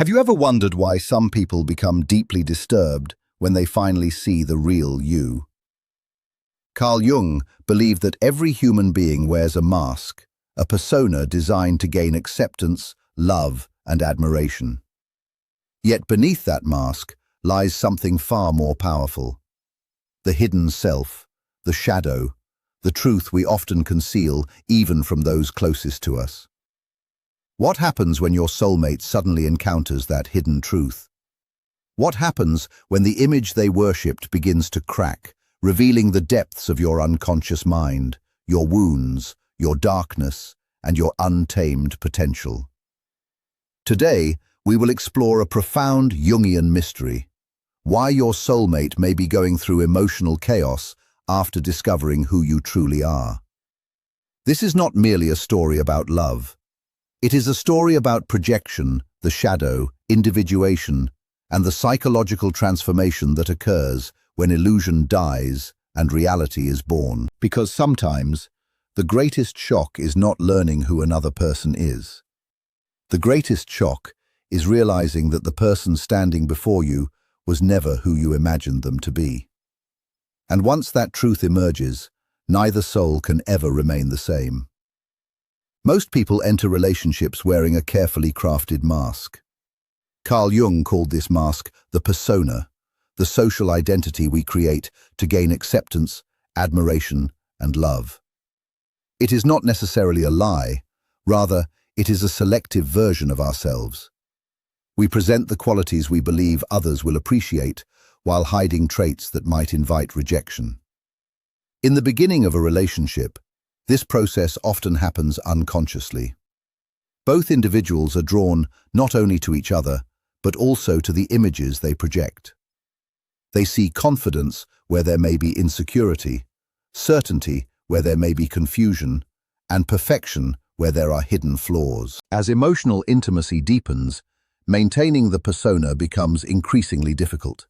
Have you ever wondered why some people become deeply disturbed when they finally see the real you? Carl Jung believed that every human being wears a mask, a persona designed to gain acceptance, love, and admiration. Yet beneath that mask lies something far more powerful. The hidden self, the shadow, the truth we often conceal even from those closest to us. What happens when your soulmate suddenly encounters that hidden truth? What happens when the image they worshipped begins to crack, revealing the depths of your unconscious mind, your wounds, your darkness, and your untamed potential? Today, we will explore a profound Jungian mystery: why your soulmate may be going through emotional chaos after discovering who you truly are. This is not merely a story about love. It is a story about projection, the shadow, individuation, and the psychological transformation that occurs when illusion dies and reality is born. Because sometimes, the greatest shock is not learning who another person is. The greatest shock is realizing that the person standing before you was never who you imagined them to be. And once that truth emerges, neither soul can ever remain the same. Most people enter relationships wearing a carefully crafted mask. Carl Jung called this mask the persona, the social identity we create to gain acceptance, admiration, and love. It is not necessarily a lie, rather, it is a selective version of ourselves. We present the qualities we believe others will appreciate, while hiding traits that might invite rejection. In the beginning of a relationship, this process often happens unconsciously. Both individuals are drawn not only to each other, but also to the images they project. They see confidence where there may be insecurity, certainty where there may be confusion, and perfection where there are hidden flaws. As emotional intimacy deepens, maintaining the persona becomes increasingly difficult.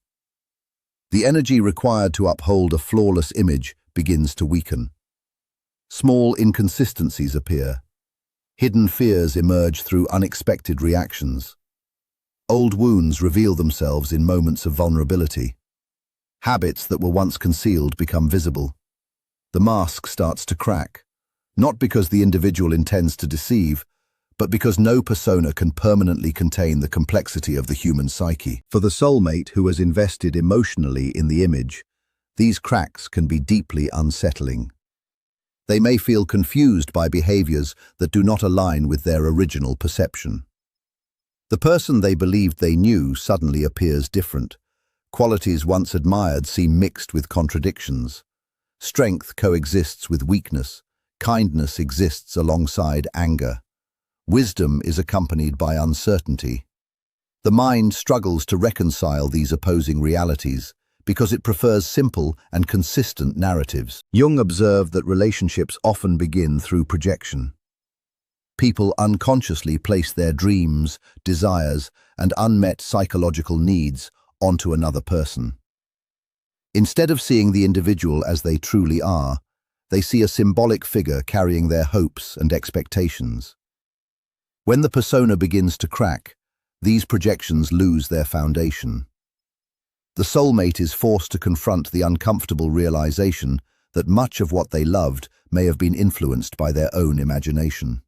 The energy required to uphold a flawless image begins to weaken. Small inconsistencies appear. Hidden fears emerge through unexpected reactions. Old wounds reveal themselves in moments of vulnerability. Habits that were once concealed become visible. The mask starts to crack, not because the individual intends to deceive, but because no persona can permanently contain the complexity of the human psyche. For the soulmate who has invested emotionally in the image, these cracks can be deeply unsettling. They may feel confused by behaviors that do not align with their original perception. The person they believed they knew suddenly appears different. Qualities once admired seem mixed with contradictions. Strength coexists with weakness. Kindness exists alongside anger. Wisdom is accompanied by uncertainty. The mind struggles to reconcile these opposing realities because it prefers simple and consistent narratives. Jung observed that relationships often begin through projection. People unconsciously place their dreams, desires, and unmet psychological needs onto another person. Instead of seeing the individual as they truly are, they see a symbolic figure carrying their hopes and expectations. When the persona begins to crack, these projections lose their foundation. The soulmate is forced to confront the uncomfortable realization that much of what they loved may have been influenced by their own imagination.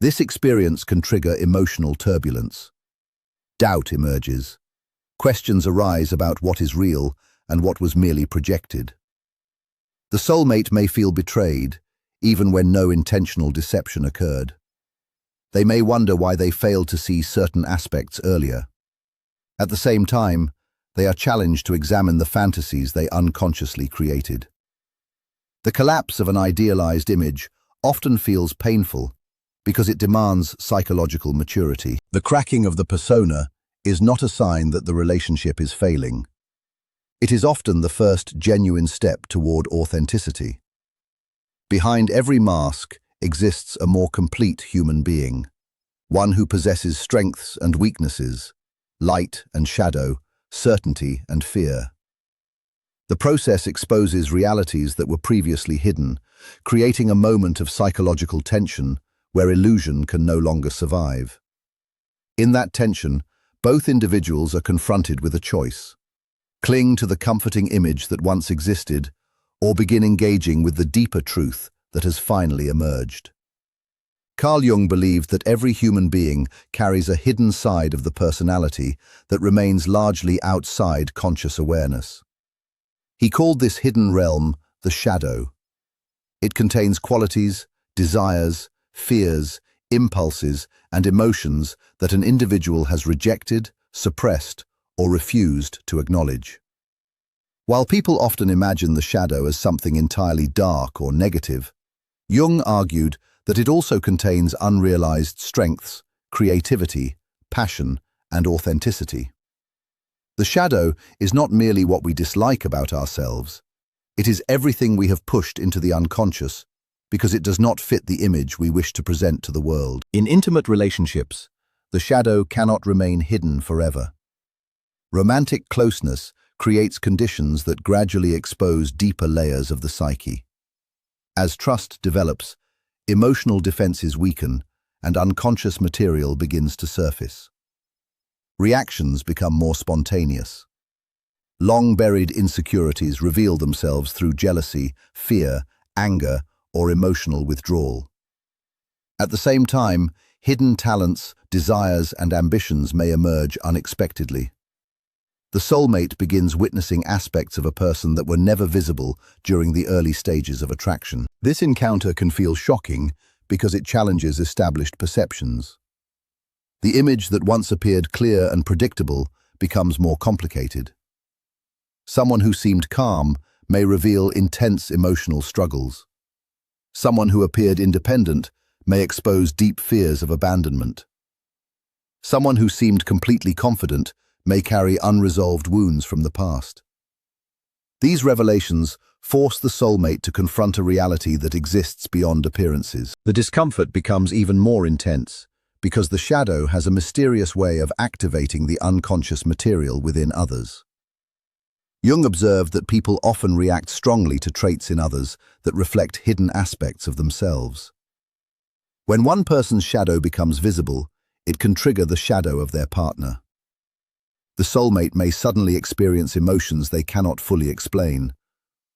This experience can trigger emotional turbulence. Doubt emerges. Questions arise about what is real and what was merely projected. The soulmate may feel betrayed, even when no intentional deception occurred. They may wonder why they failed to see certain aspects earlier. At the same time, they are challenged to examine the fantasies they unconsciously created. The collapse of an idealized image often feels painful because it demands psychological maturity. The cracking of the persona is not a sign that the relationship is failing. It is often the first genuine step toward authenticity. Behind every mask exists a more complete human being, one who possesses strengths and weaknesses, light and shadow, certainty and fear. The process exposes realities that were previously hidden, creating a moment of psychological tension where illusion can no longer survive. In that tension, both individuals are confronted with a choice: cling to the comforting image that once existed, or begin engaging with the deeper truth that has finally emerged. Carl Jung believed that every human being carries a hidden side of the personality that remains largely outside conscious awareness. He called this hidden realm the shadow. It contains qualities, desires, fears, impulses, and emotions that an individual has rejected, suppressed, or refused to acknowledge. While people often imagine the shadow as something entirely dark or negative, Jung argued that it also contains unrealized strengths, creativity, passion, and authenticity. The shadow is not merely what we dislike about ourselves. It is everything we have pushed into the unconscious because it does not fit the image we wish to present to the world. In intimate relationships, the shadow cannot remain hidden forever. Romantic closeness creates conditions that gradually expose deeper layers of the psyche. As trust develops, emotional defenses weaken and unconscious material begins to surface. Reactions become more spontaneous. Long-buried insecurities reveal themselves through jealousy, fear, anger, or emotional withdrawal. At the same time, hidden talents, desires, and ambitions may emerge unexpectedly. The soulmate begins witnessing aspects of a person that were never visible during the early stages of attraction. This encounter can feel shocking because it challenges established perceptions. The image that once appeared clear and predictable becomes more complicated. Someone who seemed calm may reveal intense emotional struggles. Someone who appeared independent may expose deep fears of abandonment. Someone who seemed completely confident may carry unresolved wounds from the past. These revelations force the soulmate to confront a reality that exists beyond appearances. The discomfort becomes even more intense because the shadow has a mysterious way of activating the unconscious material within others. Jung observed that people often react strongly to traits in others that reflect hidden aspects of themselves. When one person's shadow becomes visible, it can trigger the shadow of their partner. The soulmate may suddenly experience emotions they cannot fully explain.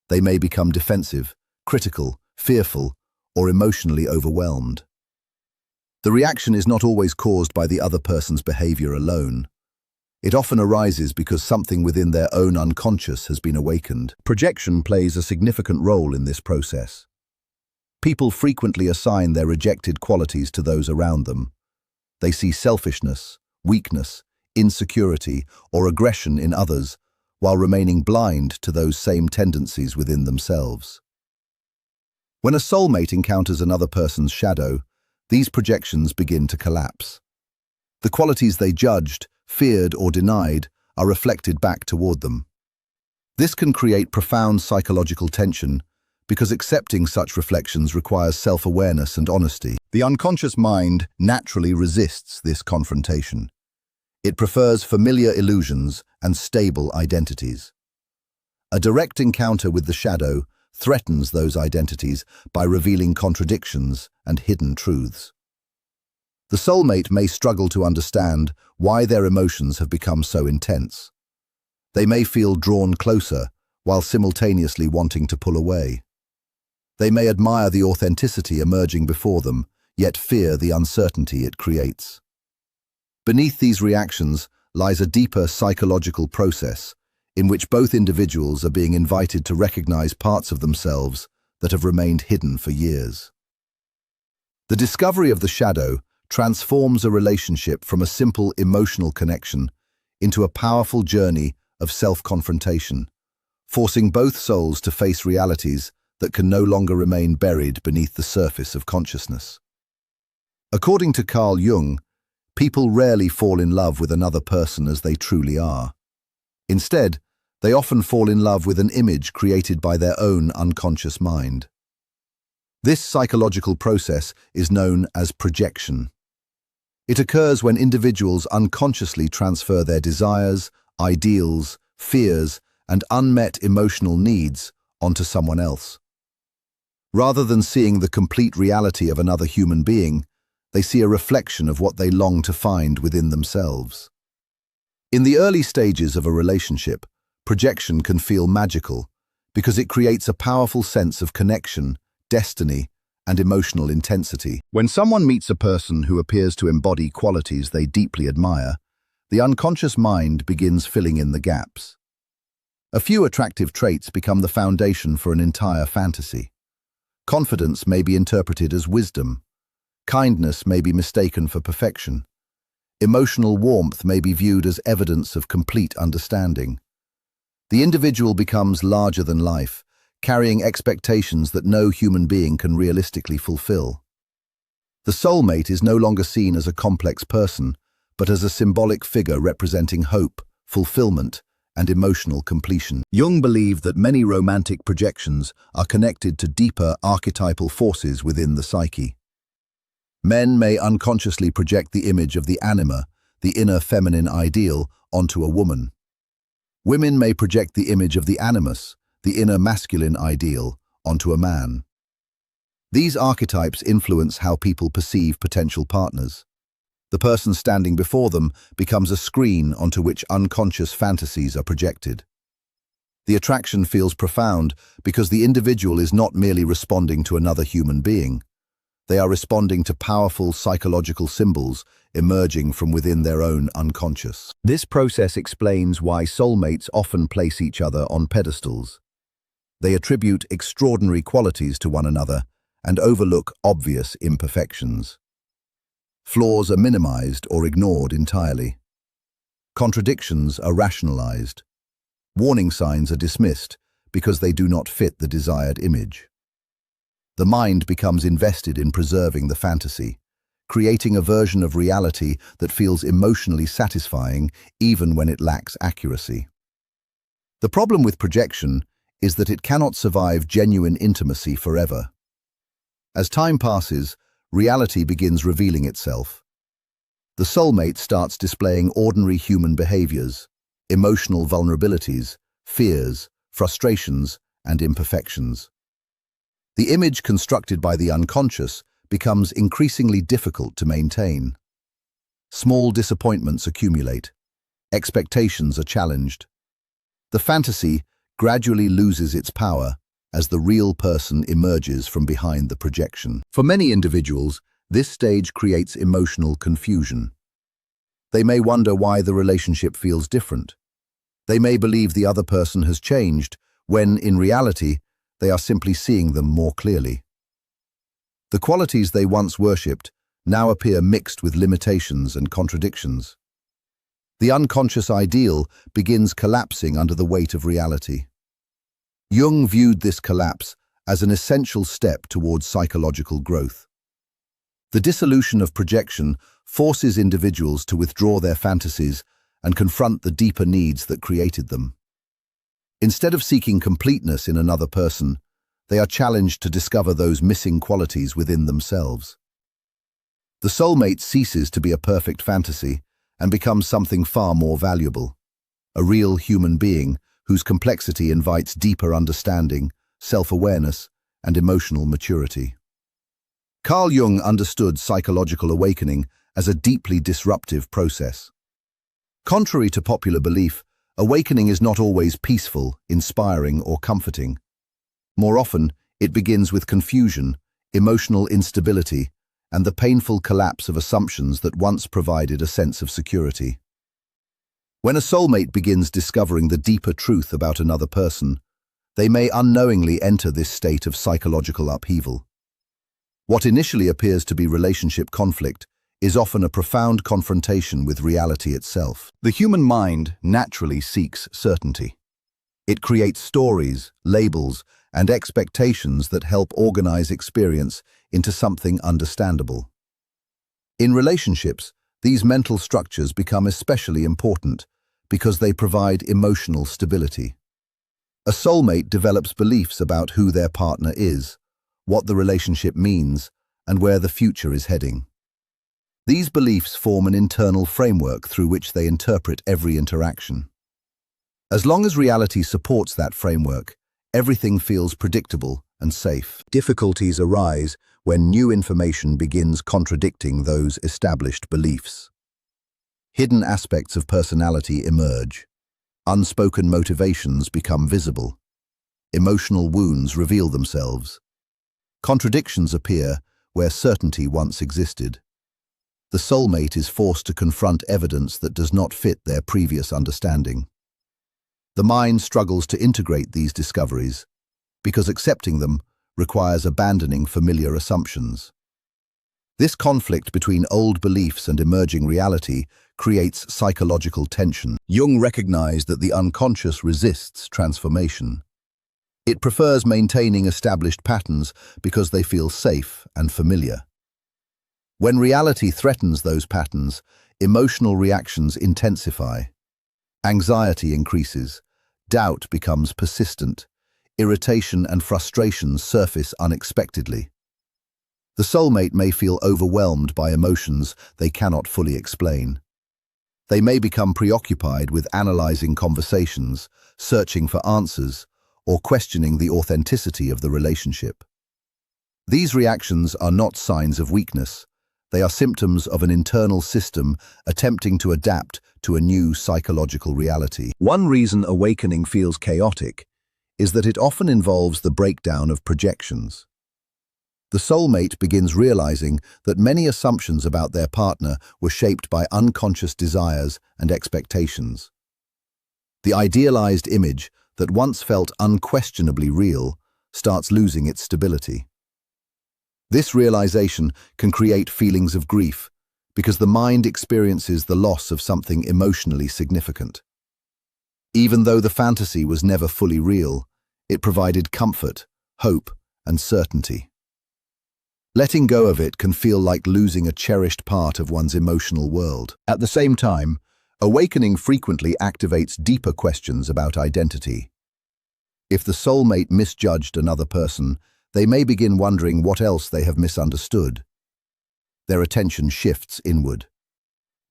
They may become defensive, critical, fearful, or emotionally overwhelmed. The reaction is not always caused by the other person's behavior alone. It often arises because something within their own unconscious has been awakened. Projection plays a significant role in this process. People frequently assign their rejected qualities to those around them. They see selfishness, weakness, insecurity, or aggression in others, while remaining blind to those same tendencies within themselves. When a soulmate encounters another person's shadow, these projections begin to collapse. The qualities they judged, feared, or denied are reflected back toward them. This can create profound psychological tension because accepting such reflections requires self-awareness and honesty. The unconscious mind naturally resists this confrontation. It prefers familiar illusions and stable identities. A direct encounter with the shadow threatens those identities by revealing contradictions and hidden truths. The soulmate may struggle to understand why their emotions have become so intense. They may feel drawn closer while simultaneously wanting to pull away. They may admire the authenticity emerging before them, yet fear the uncertainty it creates. Beneath these reactions lies a deeper psychological process in which both individuals are being invited to recognize parts of themselves that have remained hidden for years. The discovery of the shadow transforms a relationship from a simple emotional connection into a powerful journey of self-confrontation, forcing both souls to face realities that can no longer remain buried beneath the surface of consciousness. According to Carl Jung, people rarely fall in love with another person as they truly are. Instead, they often fall in love with an image created by their own unconscious mind. This psychological process is known as projection. It occurs when individuals unconsciously transfer their desires, ideals, fears, and unmet emotional needs onto someone else. Rather than seeing the complete reality of another human being, They see a reflection of what they long to find within themselves. In the early stages of a relationship, projection can feel magical because it creates a powerful sense of connection, destiny, and emotional intensity. When someone meets a person who appears to embody qualities they deeply admire, the unconscious mind begins filling in the gaps. A few attractive traits become the foundation for an entire fantasy. Confidence may be interpreted as wisdom. Kindness may be mistaken for perfection. Emotional warmth may be viewed as evidence of complete understanding. The individual becomes larger than life, carrying expectations that no human being can realistically fulfill. The soulmate is no longer seen as a complex person, but as a symbolic figure representing hope, fulfillment, and emotional completion. Jung believed that many romantic projections are connected to deeper archetypal forces within the psyche. Men may unconsciously project the image of the anima, the inner feminine ideal, onto a woman. Women may project the image of the animus, the inner masculine ideal, onto a man. These archetypes influence how people perceive potential partners. The person standing before them becomes a screen onto which unconscious fantasies are projected. The attraction feels profound because the individual is not merely responding to another human being. They are responding to powerful psychological symbols emerging from within their own unconscious. This process explains why soulmates often place each other on pedestals. They attribute extraordinary qualities to one another and overlook obvious imperfections. Flaws are minimized or ignored entirely. Contradictions are rationalized. Warning signs are dismissed because they do not fit the desired image. The mind becomes invested in preserving the fantasy, creating a version of reality that feels emotionally satisfying even when it lacks accuracy. The problem with projection is that it cannot survive genuine intimacy forever. As time passes, reality begins revealing itself. The soulmate starts displaying ordinary human behaviors, emotional vulnerabilities, fears, frustrations, and imperfections. The image constructed by the unconscious becomes increasingly difficult to maintain. Small disappointments accumulate. Expectations are challenged. The fantasy gradually loses its power as the real person emerges from behind the projection. For many individuals, this stage creates emotional confusion. They may wonder why the relationship feels different. They may believe the other person has changed, when, in reality, they are simply seeing them more clearly. The qualities they once worshipped now appear mixed with limitations and contradictions. The unconscious ideal begins collapsing under the weight of reality. Jung viewed this collapse as an essential step towards psychological growth. The dissolution of projection forces individuals to withdraw their fantasies and confront the deeper needs that created them. Instead of seeking completeness in another person, they are challenged to discover those missing qualities within themselves. The soulmate ceases to be a perfect fantasy and becomes something far more valuable, a real human being whose complexity invites deeper understanding, self-awareness, and emotional maturity. Carl Jung understood psychological awakening as a deeply disruptive process. Contrary to popular belief, awakening is not always peaceful, inspiring, or comforting. More often, it begins with confusion, emotional instability, and the painful collapse of assumptions that once provided a sense of security. When a soulmate begins discovering the deeper truth about another person, they may unknowingly enter this state of psychological upheaval. What initially appears to be relationship conflict is often a profound confrontation with reality itself. The human mind naturally seeks certainty. It creates stories, labels, and expectations that help organize experience into something understandable. In relationships, these mental structures become especially important because they provide emotional stability. A soulmate develops beliefs about who their partner is, what the relationship means, and where the future is heading. These beliefs form an internal framework through which they interpret every interaction. As long as reality supports that framework, everything feels predictable and safe. Difficulties arise when new information begins contradicting those established beliefs. Hidden aspects of personality emerge. Unspoken motivations become visible. Emotional wounds reveal themselves. Contradictions appear where certainty once existed. The soulmate is forced to confront evidence that does not fit their previous understanding. The mind struggles to integrate these discoveries because accepting them requires abandoning familiar assumptions. This conflict between old beliefs and emerging reality creates psychological tension. Jung recognized that the unconscious resists transformation. It prefers maintaining established patterns because they feel safe and familiar. When reality threatens those patterns, emotional reactions intensify. Anxiety increases, doubt becomes persistent, irritation and frustration surface unexpectedly. The soulmate may feel overwhelmed by emotions they cannot fully explain. They may become preoccupied with analyzing conversations, searching for answers, or questioning the authenticity of the relationship. These reactions are not signs of weakness. They are symptoms of an internal system attempting to adapt to a new psychological reality. One reason awakening feels chaotic is that it often involves the breakdown of projections. The soulmate begins realizing that many assumptions about their partner were shaped by unconscious desires and expectations. The idealized image that once felt unquestionably real starts losing its stability. This realization can create feelings of grief because the mind experiences the loss of something emotionally significant. Even though the fantasy was never fully real, it provided comfort, hope, and certainty. Letting go of it can feel like losing a cherished part of one's emotional world. At the same time, awakening frequently activates deeper questions about identity. If the soulmate misjudged another person, they may begin wondering what else they have misunderstood. Their attention shifts inward.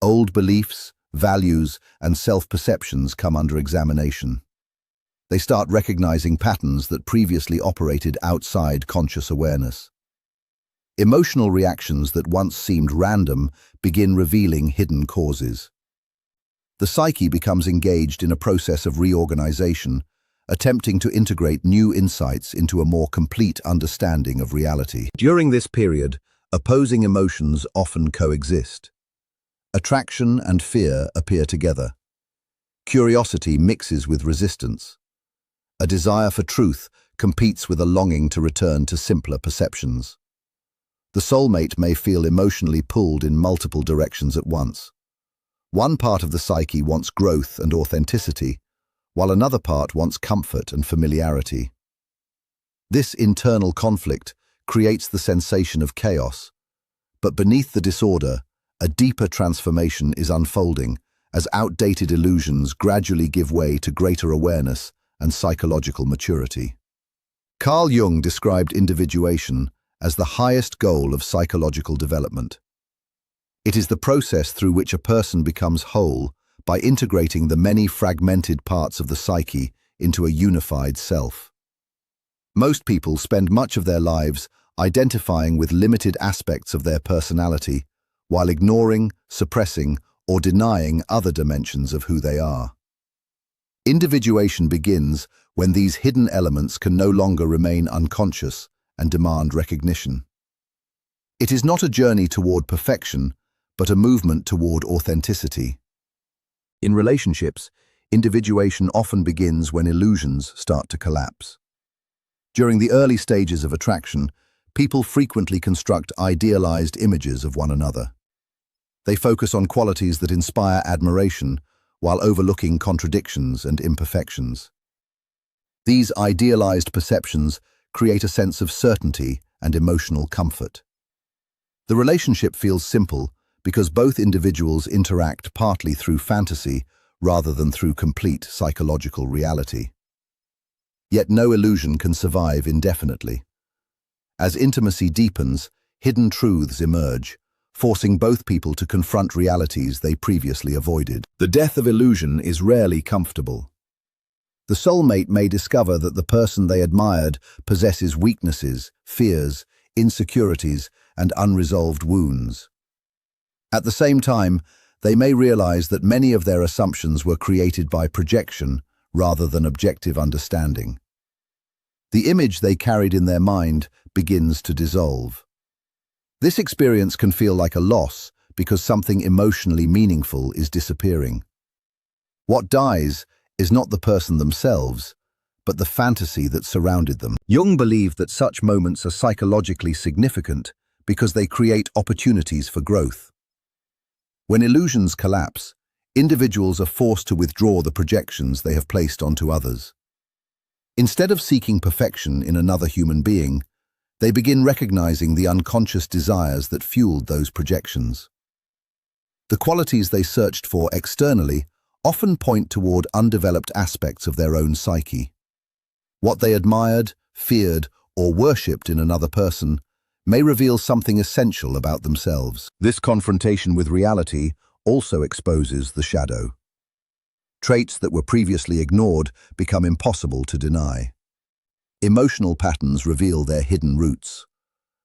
Old beliefs, values, and self-perceptions come under examination. They start recognizing patterns that previously operated outside conscious awareness. Emotional reactions that once seemed random begin revealing hidden causes. The psyche becomes engaged in a process of reorganization, attempting to integrate new insights into a more complete understanding of reality. During this period, opposing emotions often coexist. Attraction and fear appear together. Curiosity mixes with resistance. A desire for truth competes with a longing to return to simpler perceptions. The soulmate may feel emotionally pulled in multiple directions at once. One part of the psyche wants growth and authenticity, while another part wants comfort and familiarity. This internal conflict creates the sensation of chaos, but beneath the disorder, a deeper transformation is unfolding as outdated illusions gradually give way to greater awareness and psychological maturity. Carl Jung described individuation as the highest goal of psychological development. It is the process through which a person becomes whole by integrating the many fragmented parts of the psyche into a unified self. Most people spend much of their lives identifying with limited aspects of their personality while ignoring, suppressing, or denying other dimensions of who they are. Individuation begins when these hidden elements can no longer remain unconscious and demand recognition. It is not a journey toward perfection, but a movement toward authenticity. In relationships, individuation often begins when illusions start to collapse. During the early stages of attraction, people frequently construct idealized images of one another. They focus on qualities that inspire admiration while overlooking contradictions and imperfections. These idealized perceptions create a sense of certainty and emotional comfort. The relationship feels simple because both individuals interact partly through fantasy rather than through complete psychological reality. Yet no illusion can survive indefinitely. As intimacy deepens, hidden truths emerge, forcing both people to confront realities they previously avoided. The death of illusion is rarely comfortable. The soulmate may discover that the person they admired possesses weaknesses, fears, insecurities, and unresolved wounds. At the same time, they may realize that many of their assumptions were created by projection rather than objective understanding. The image they carried in their mind begins to dissolve. This experience can feel like a loss because something emotionally meaningful is disappearing. What dies is not the person themselves, but the fantasy that surrounded them. Jung believed that such moments are psychologically significant because they create opportunities for growth. When illusions collapse, individuals are forced to withdraw the projections they have placed onto others. Instead of seeking perfection in another human being, they begin recognizing the unconscious desires that fueled those projections. The qualities they searched for externally often point toward undeveloped aspects of their own psyche. What they admired, feared, or worshipped in another person may reveal something essential about themselves. This confrontation with reality also exposes the shadow. Traits that were previously ignored become impossible to deny. Emotional patterns reveal their hidden roots.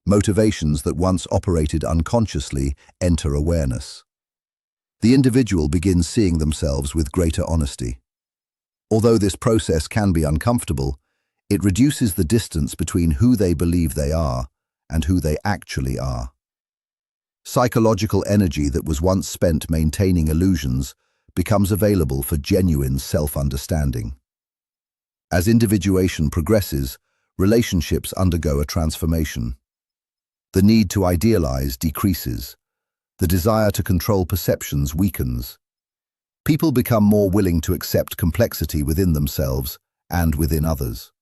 Motivations that once operated unconsciously enter awareness. The individual begins seeing themselves with greater honesty. Although this process can be uncomfortable, it reduces the distance between who they believe they are and who they actually are. Psychological energy that was once spent maintaining illusions becomes available for genuine self-understanding. As individuation progresses, relationships undergo a transformation. The need to idealize decreases. The desire to control perceptions weakens. People become more willing to accept complexity within themselves and within others.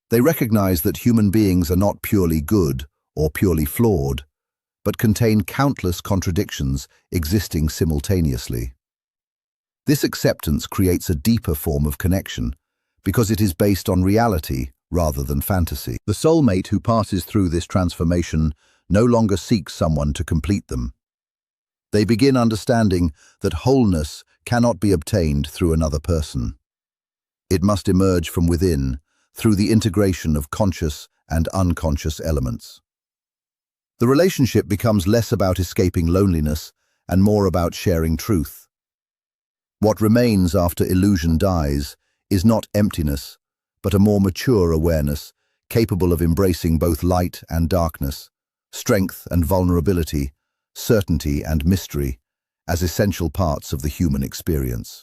They recognize that human beings are not purely good or purely flawed, but contain countless contradictions existing simultaneously. This acceptance creates a deeper form of connection because it is based on reality rather than fantasy. The soulmate who passes through this transformation no longer seeks someone to complete them. They begin understanding that wholeness cannot be obtained through another person. It must emerge from within, through the integration of conscious and unconscious elements. The relationship becomes less about escaping loneliness and more about sharing truth. What remains after illusion dies is not emptiness, but a more mature awareness, capable of embracing both light and darkness, strength and vulnerability, certainty and mystery, as essential parts of the human experience.